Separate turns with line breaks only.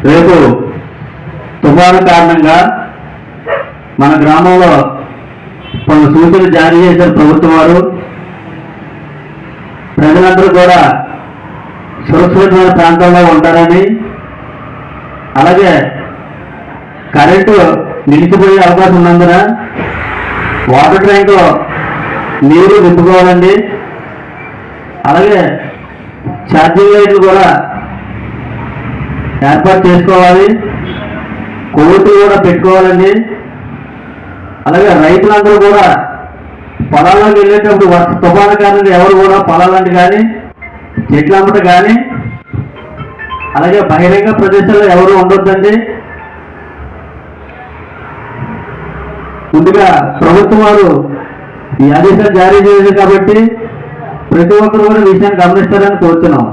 రేపు తుఫాను కారణంగా మన గ్రామంలో కొన్ని సూచనలు జారీ చేశారు ప్రభుత్వం వారు. ప్రజలందరూ కూడా సురక్షితమైన ప్రాంతంలో ఉంటారని, అలాగే కరెంటు నిలిచిపోయే అవకాశం ఉన్నందున వాటర్ ట్యాంక్లో నీరు నింపుకోవాలండి. అలాగే ఛార్జింగ్ లైట్లు కూడా ఏర్పాటు చేసుకోవాలి, కొవ్వొత్తులు కూడా పెట్టుకోవాలండి. అలాగే రైతులందరూ కూడా పొలాల్లోకి వెళ్ళేటప్పుడు తుఫాను కారణంగా ఎవరు కూడా పొలాలంటే కానీ చెట్లు అమ్మట కానీ అలాగే బహిరంగ ప్రదేశాల్లో ఎవరు ఉండొద్దండి. ముందుగా ప్రభుత్వం వారు ఈ ఆదేశాలు జారీ చేశారు కాబట్టి ప్రతి ఒక్కరు కూడా విషయాన్ని గమనిస్తారని కోరుతున్నాం.